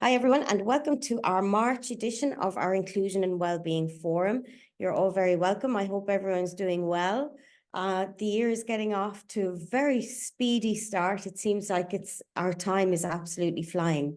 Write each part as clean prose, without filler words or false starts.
Hi, everyone, and welcome to our March edition of our Inclusion and Wellbeing Forum. You're all very welcome. I hope everyone's doing well. The year is getting off to a very speedy start. It seems like our time is absolutely flying.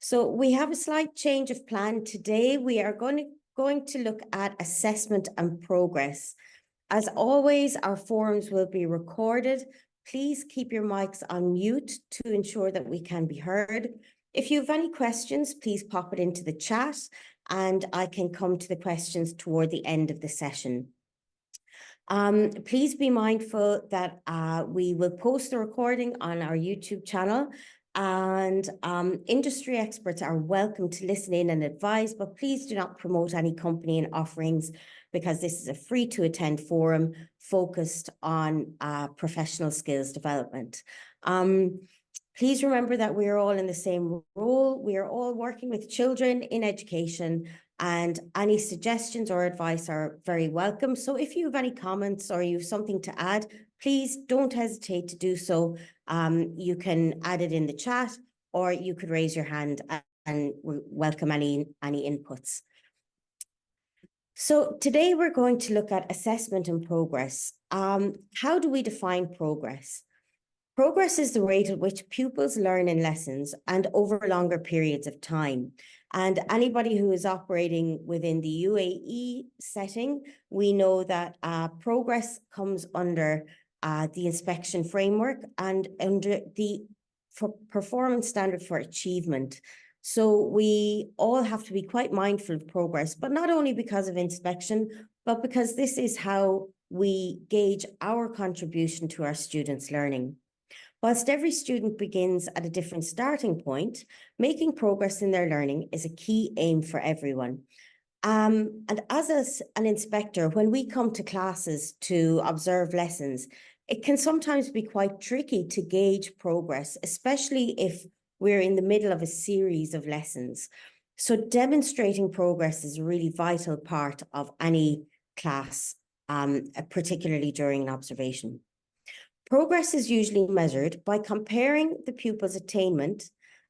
So we have a slight change of plan today. We are going to look at assessment and progress. As always, our forums will be recorded. Please keep your mics on mute to ensure that we can be heard. If you have any questions, please pop it into the chat and I can come to the questions toward the end of the session. Please be mindful that we will post the recording on our YouTube channel, and industry experts are welcome to listen in and advise, but please do not promote any company and offerings because this is a free to attend forum focused on professional skills development. Please remember that we are all in the same role. We are all working with children in education, and any suggestions or advice are very welcome. So if you have any comments or you have something to add, please don't hesitate to do so. You can add it in the chat, or you could raise your hand and we welcome any inputs. So today we're going to look at assessment and progress. How do we define progress? Progress is the rate at which pupils learn in lessons and over longer periods of time. And anybody who is operating within the UAE setting, we know that progress comes under the inspection framework and under the performance standard for achievement. So we all have to be quite mindful of progress, but not only because of inspection, but because this is how we gauge our contribution to our students' learning. Whilst every student begins at a different starting point, making progress in their learning is a key aim for everyone. And as an inspector, when we come to classes to observe lessons, it can sometimes be quite tricky to gauge progress, especially if we're in the middle of a series of lessons. So demonstrating progress is a really vital part of any class, particularly during an observation. Progress is usually measured by comparing the pupil's attainment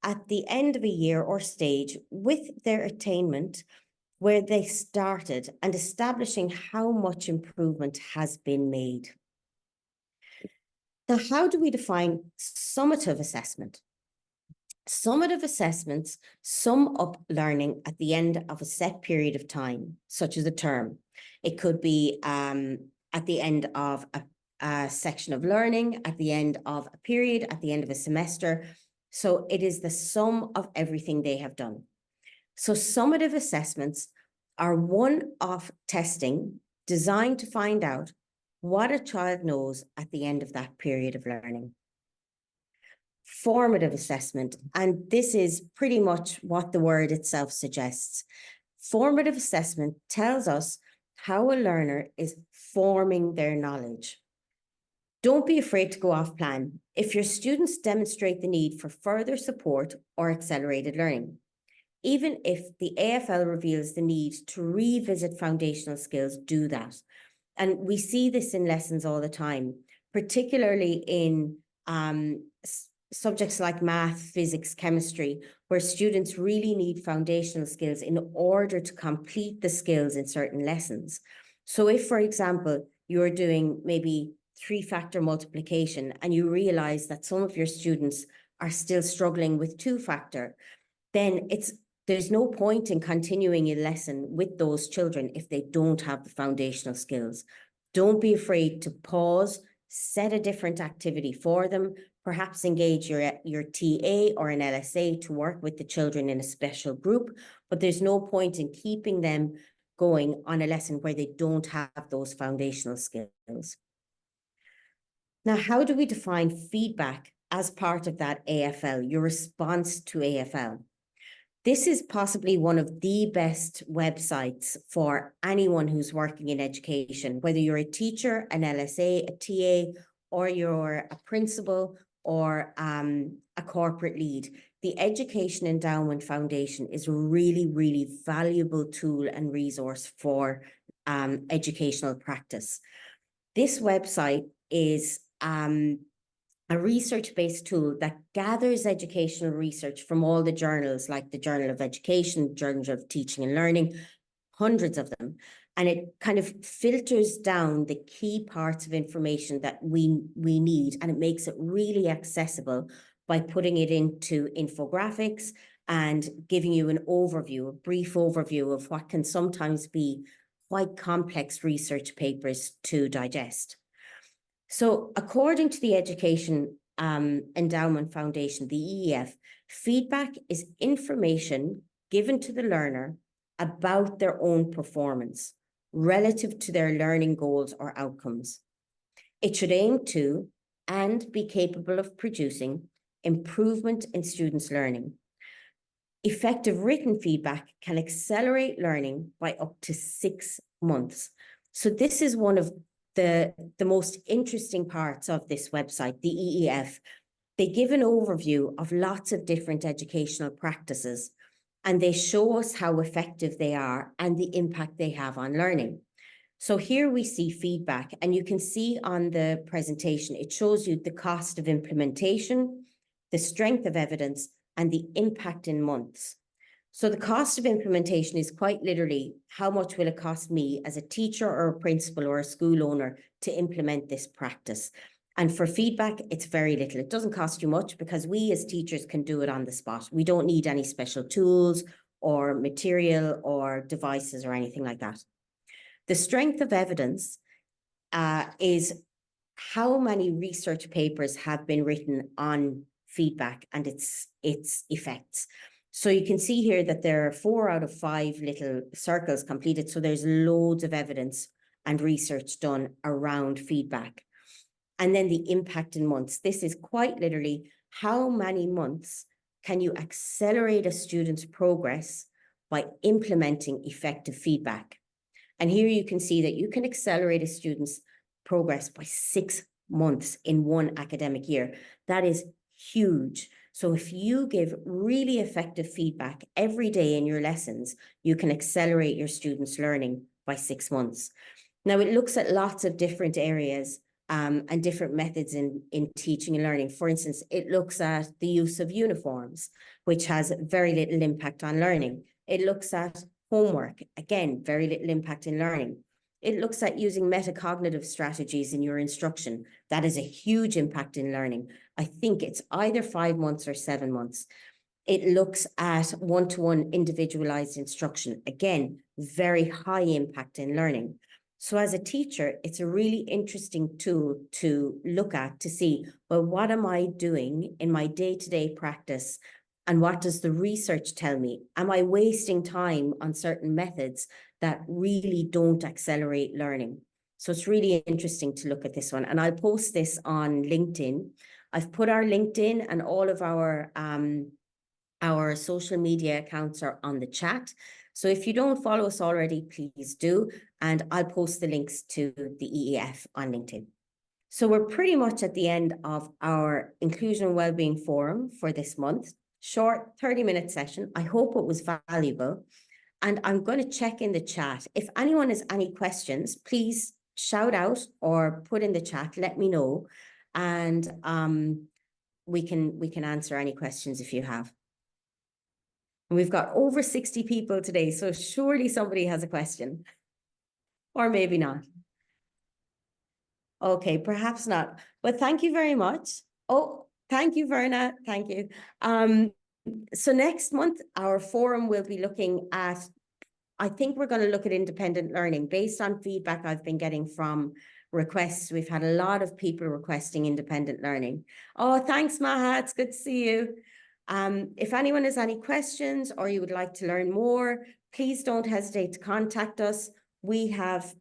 at the end of a year or stage with their attainment where they started and establishing how much improvement has been made. Now, how do we define summative assessment? Summative assessments sum up learning at the end of a set period of time, such as a term. It could be at the end of a section of learning, at the end of a period, at the end of a semester. So it is the sum of everything they have done. So summative assessments are one-off testing designed to find out what a child knows at the end of that period of learning. Formative assessment, and this is pretty much what the word itself suggests. Formative assessment tells us how a learner is forming their knowledge. Don't be afraid to go off plan if your students demonstrate the need for further support or accelerated learning. Even if the AFL reveals the need to revisit foundational skills, do that. And we see this in lessons all the time, particularly in subjects like math, physics, chemistry, where students really need foundational skills in order to complete the skills in certain lessons. So if, for example, you're doing maybe 3-factor multiplication and you realize that some of your students are still struggling with 2-factor, then there's no point in continuing a lesson with those children if they don't have the foundational skills. Don't be afraid to pause, set a different activity for them, perhaps engage your TA or an LSA to work with the children in a special group, but there's no point in keeping them going on a lesson where they don't have those foundational skills. Now, how do we define feedback as part of that AFL, your response to AFL? This is possibly one of the best websites for anyone who's working in education, whether you're a teacher, an LSA, a TA, or you're a principal or a corporate lead. The Education Endowment Foundation is a really, really valuable tool and resource for educational practice. This website is a research-based tool that gathers educational research from all the journals, like the Journal of Education, Journal of Teaching and Learning, hundreds of them. And it kind of filters down the key parts of information that we need, and it makes it really accessible by putting it into infographics and giving you an overview, a brief overview of what can sometimes be quite complex research papers to digest. So according to the Education Endowment Foundation, the EEF, feedback is information given to the learner about their own performance relative to their learning goals or outcomes. It should aim to and be capable of producing improvement in students' learning. Effective written feedback can accelerate learning by up to 6 months. So this is one of the most interesting parts of this website, the EEF. They give an overview of lots of different educational practices, and they show us how effective they are and the impact they have on learning. So here we see feedback, and you can see on the presentation, it shows you the cost of implementation, the strength of evidence, and the impact in months. So the cost of implementation is quite literally, how much will it cost me as a teacher or a principal or a school owner to implement this practice? And for feedback, it's very little. It doesn't cost you much because we as teachers can do it on the spot. We don't need any special tools or material or devices or anything like that. The strength of evidence is how many research papers have been written on feedback and its effects. So you can see here that there are 4 out of 5 little circles completed. So there's loads of evidence and research done around feedback. And then the impact in months. This is quite literally how many months can you accelerate a student's progress by implementing effective feedback. And here you can see that you can accelerate a student's progress by 6 months in one academic year. That is huge. So if you give really effective feedback every day in your lessons, you can accelerate your students' learning by 6 months. Now, it looks at lots of different areas and different methods in teaching and learning. For instance, it looks at the use of uniforms, which has very little impact on learning. It looks at homework, again, very little impact in learning. It looks at using metacognitive strategies in your instruction. That is a huge impact in learning. I think it's either 5 months or 7 months. It looks at one-to-one individualized instruction. Again, very high impact in learning. So as a teacher, it's a really interesting tool to look at to see, well, what am I doing in my day-to-day practice? And what does the research tell me? Am I wasting time on certain methods that really don't accelerate learning? So it's really interesting to look at this one. And I'll post this on LinkedIn. I've put our LinkedIn and all of our social media accounts are on the chat. So if you don't follow us already, please do. And I'll post the links to the EEF on LinkedIn. So we're pretty much at the end of our Inclusion and Wellbeing Forum for this month. Short 30-minute session. I hope it was valuable. And I'm going to check in the chat. If anyone has any questions, please shout out or put in the chat, let me know. And we can answer any questions if you have. And we've got over 60 people today, so surely somebody has a question. Or maybe not. Okay, perhaps not. But thank you very much. Oh, thank you, Verna. Thank you. So next month, our forum will be looking at, I think we're going to look at independent learning based on feedback I've been getting from requests. We've had a lot of people requesting independent learning. Oh, thanks, Maha. It's good to see you. If anyone has any questions or you would like to learn more, please don't hesitate to contact us. We have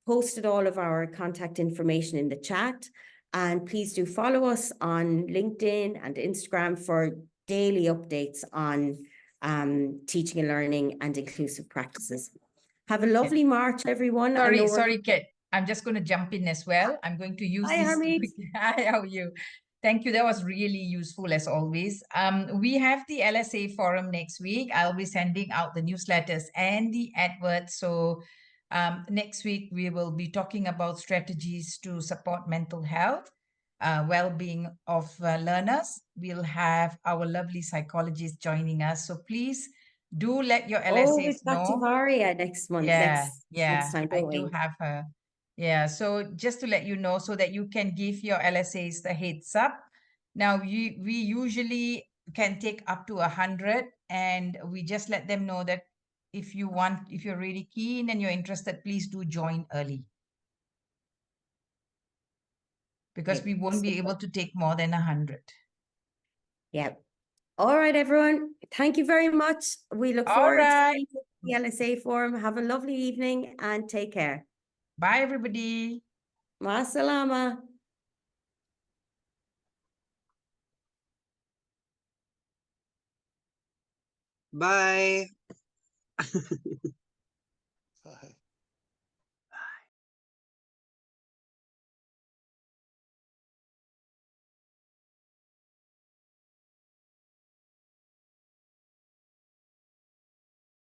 posted all of our contact information in the chat, and please do follow us on LinkedIn and Instagram for daily updates on teaching and learning and inclusive practices. Have a lovely March, everyone. Sorry, Kate. I'm just going to jump in as well. I'm going to use Hi, this. Harmeet. Hi, how are you? Thank you. That was really useful as always. We have the LSA forum next week. I'll be sending out the newsletters and the adverts. So next week, we will be talking about strategies to support mental health. well-being of learners. We'll have our lovely psychologist joining us. So please do let your Oh, we've LSAs got know. Tivaria next month, Yeah, next yeah, time, I don't do we? have her. Yeah, so just to let you know so that you can give your LSAs the heads up. Now, we usually can take up to 100, and we just let them know that if you're really keen and you're interested, please do join early. Because Okay, we won't be able to take more than 100. yeah. All right, everyone. Thank you very much. We look All forward to right. seeing you at the LSA forum. Have a lovely evening and take care. Bye, everybody. Ma salama. Bye.